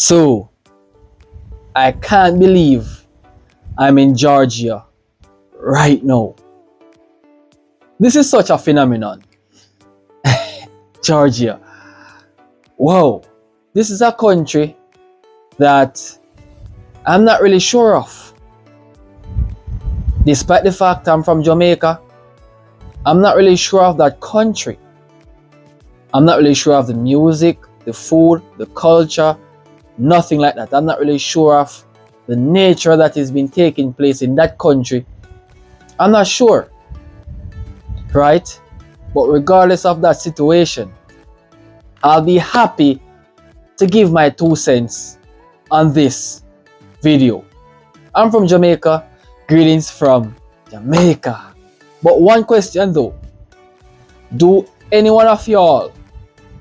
So, I can't believe I'm in Georgia right now. This is such a phenomenon. Georgia. Wow. This is a country that I'm not really sure of. Despite the fact I'm from Jamaica, I'm not really sure of that country. I'm not really sure of the music, the food, the culture, nothing like that. I'm not really sure of the nature that has been taking place in that country. I'm not sure, right? But regardless of that situation, I'll be happy to give my 2 cents on this video. I'm from Jamaica. Greetings from Jamaica. But one question though. Do any one of y'all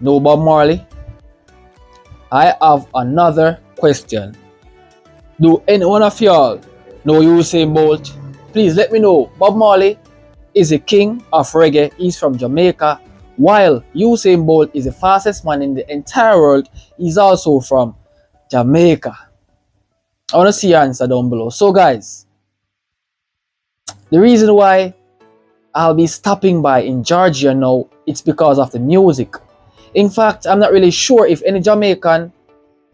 know Bob Marley? I have another question. Do any one of y'all know Usain Bolt? Please let me know. Bob Marley is the king of reggae. He's from Jamaica. While Usain Bolt is the fastest man in the entire world, he's also from Jamaica. I want to see your answer down below. So guys, the reason why I'll be stopping by in Georgia now, it's because of the music. In fact, I'm not really sure if any Jamaican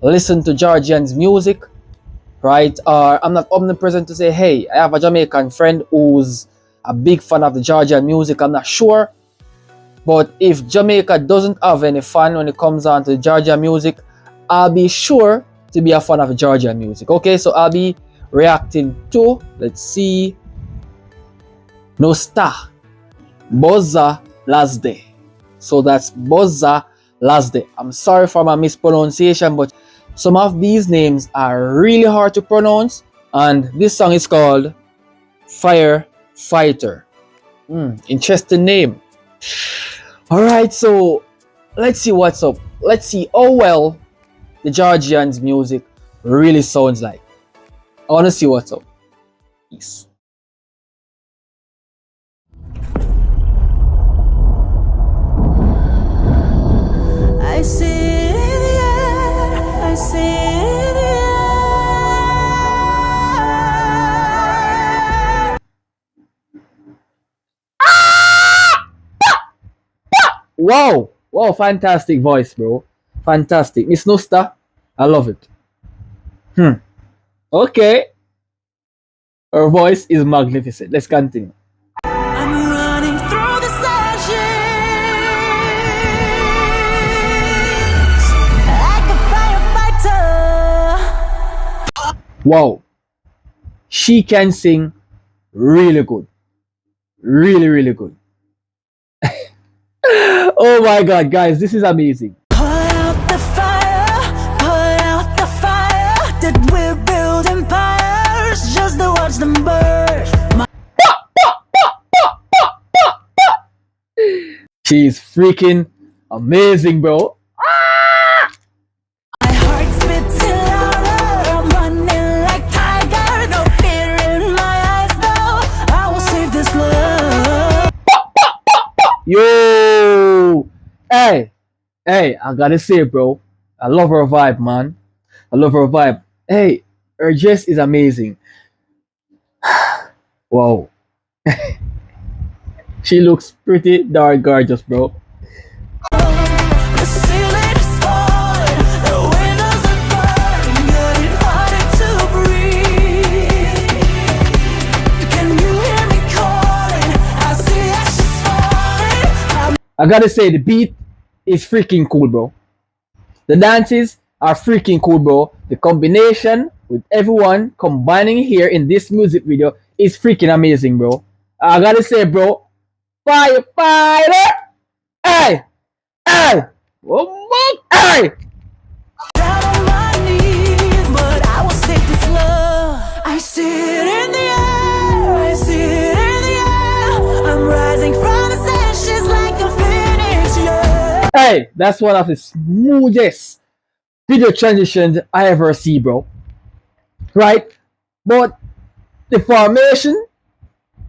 listen to Georgians music, right? Or I'm not omnipresent to say, hey, I have a Jamaican friend who's a big fan of the Georgian music. I'm not sure. But if Jamaica doesn't have any fan when it comes on to Georgian music, I'll be sure to be a fan of Georgian music. Okay, so I'll be reacting to, let's see, Nutsa, Buzaladze. So that's Buzaladze. I'm sorry for my mispronunciation, but some of these names are really hard to pronounce. And this song is called Firefighter. Interesting name. Alright, so let's see what's up. Let's see how well the Georgians' music really sounds like. I want to see what's up. Peace. I see it in the air, I see it in the air. Wow, wow, fantastic voice, bro. Fantastic. Miss Nutsa, I love it. Okay. Her voice is magnificent. Let's continue. I'm running through the sessions like a firefighter. Wow. She can sing really good. Really, really good. Oh my god, guys, this is amazing. Put out the fire that we're building empires just to watch them burn. She's freaking amazing, bro. My heart spits louder, I'm running like tiger, no fear in my eyes, no, I will save this love. Yo, hey, I gotta say, bro, I love her vibe, man. I love her vibe. Hey, her dress is amazing. Wow. She looks pretty darn gorgeous, bro. The ceiling is falling, the windows are burning, getting harder to breathe. Can you hear me calling? I see ashes falling. I gotta say, the beat is freaking cool, bro. The dances are freaking cool, bro. The combination with everyone combining here in this music video is freaking amazing, bro. I gotta say, bro, Firefighter! Hey! Hey! Oh my, hey! Down on my knees, but I will save this love. I see it in the air, I see it in the air. I'm rising from the ashes like a phoenix, yeah. Hey, that's one of the smoothest video transitions I ever see, bro. Right? But the formation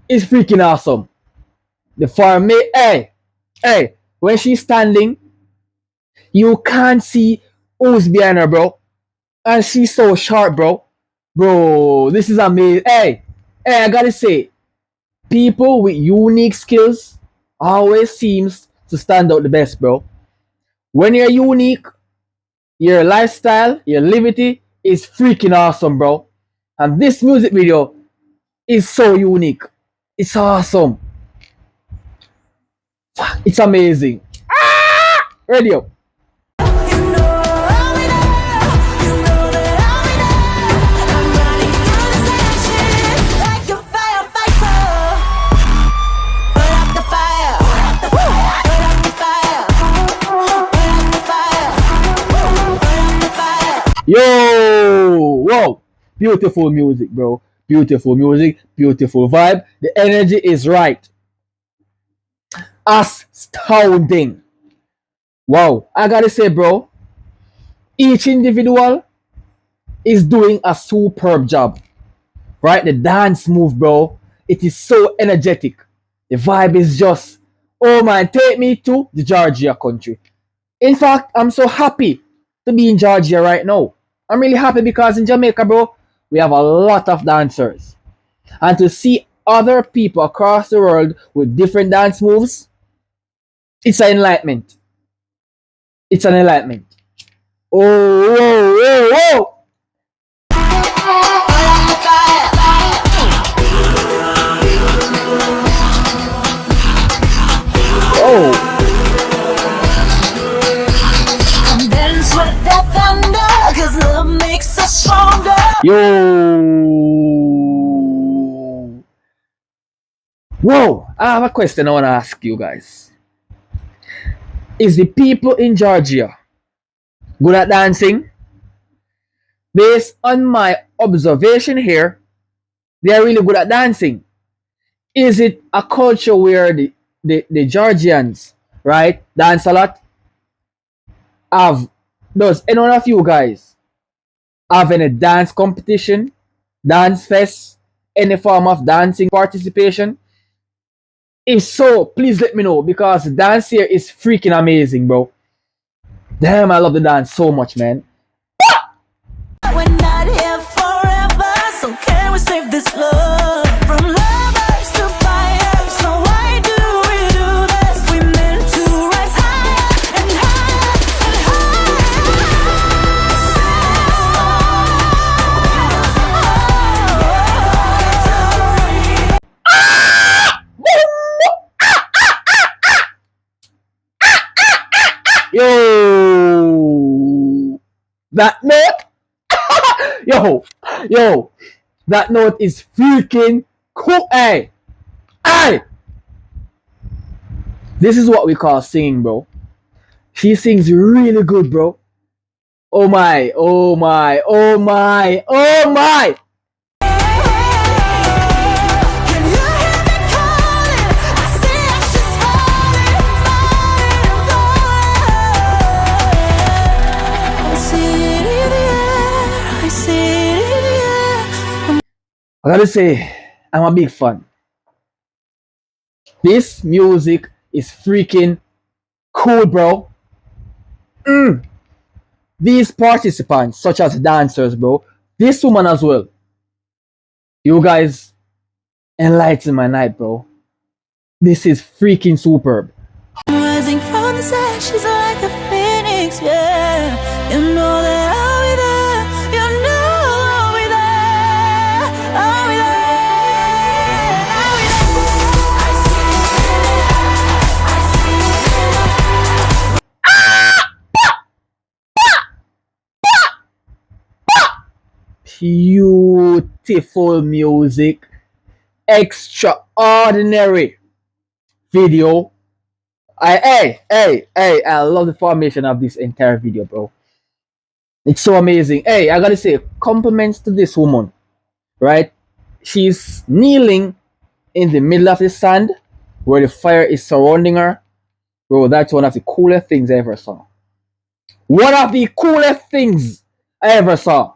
is freaking awesome. The formation, hey, when she's standing, you can't see who's behind her, bro. And she's so sharp, bro. Bro, this is amazing. Hey, I gotta say, people with unique skills always seems to stand out the best, bro. When you're unique, your lifestyle, your liberty is freaking awesome, bro. And this music video is so unique. It's awesome. It's amazing. Radio. You know I'll be there. You know that I'll be there. I'm running through the ashes like a firefighter. Put out the fire. Put out the fire. Put out the fire. Put out the fire. Yo, whoa, beautiful music, bro. Beautiful music, beautiful vibe. The energy is right. Astounding. Wow, I gotta say, bro, each individual is doing a superb job. Right? The dance move, bro, it is so energetic. The vibe is just, oh man, take me to the Georgia country. In fact, I'm so happy to be in Georgia right now. I'm really happy because in Jamaica, bro, we have a lot of dancers. And to see other people across the world with different dance moves, it's an enlightenment. It's an enlightenment. Oh, whoa, whoa, whoa. Oh. Come dance with that thunder, 'cause love makes us stronger. Yo. Whoa. I have a question I want to ask you guys. Is the people in Georgia good at dancing? Based on my observation here, they are really good at dancing. Is it a culture where the Georgians, right, dance a lot? Does any one of you guys have any dance competition, dance fest, any form of dancing participation? If so, please let me know because the dance here is freaking amazing, bro. Damn, I love the dance so much, man. We're not here forever, so can we save this love from lovers to fire? So why do we do this? We meant to rise higher and higher and Yo, that note, yo, that note is freaking cool. Hey, this is what we call singing, bro. She sings really good, bro. Oh my, oh my, oh my, oh my. Can you hear me calling? I see ashes falling, falling, falling. I see it in the air, I see it in the air. I gotta say, I'm a big fan. This music is freaking cool, bro. These participants, such as dancers, bro, this woman as well. You guys enlighten my night, bro. This is freaking superb. Rising from the ashes like a phoenix, yeah. You know that I'll be there. You know I'll be there. I'll be there. I'll be there. I see it. I see it. Beautiful music. Extraordinary video. I love the formation of this entire video, bro. It's so amazing. Hey, I gotta say, compliments to this woman, right? She's kneeling in the middle of the sand where the fire is surrounding her. Bro, that's one of the coolest things I ever saw. One of the coolest things I ever saw.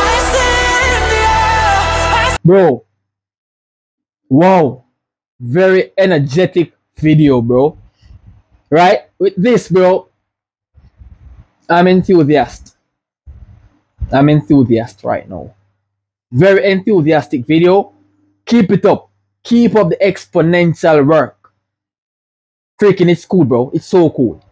I see it in the air. Bro, wow. Very energetic video, bro. Right? With this, bro, I'm enthusiast. I'm enthusiast right now. Very enthusiastic video. Keep it up. Keep up the exponential work. Freaking, it's cool, bro. It's so cool.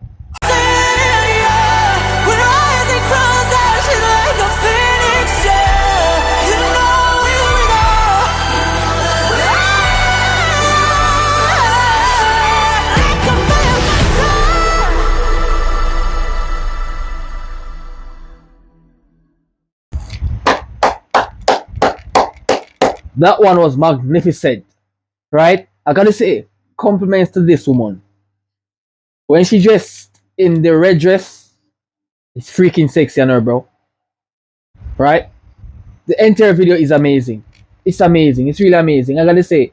That one was magnificent, right? I gotta say, compliments to this woman. When she dressed in the red dress, it's freaking sexy on her, bro. Right? The entire video is amazing. It's amazing. It's really amazing. I gotta say,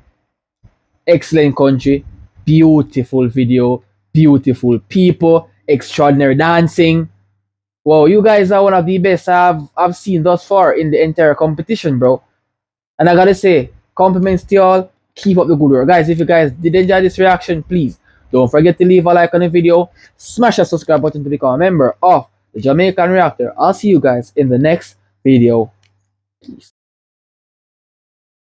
excellent country, beautiful video, beautiful people, extraordinary dancing. Wow, you guys are one of the best I've seen thus far in the entire competition, bro. And I gotta say, compliments to y'all. Keep up the good work. Guys, if you guys did enjoy this reaction, please don't forget to leave a like on the video. Smash that subscribe button to become a member of the Jamaican Reactor. I'll see you guys in the next video. Peace.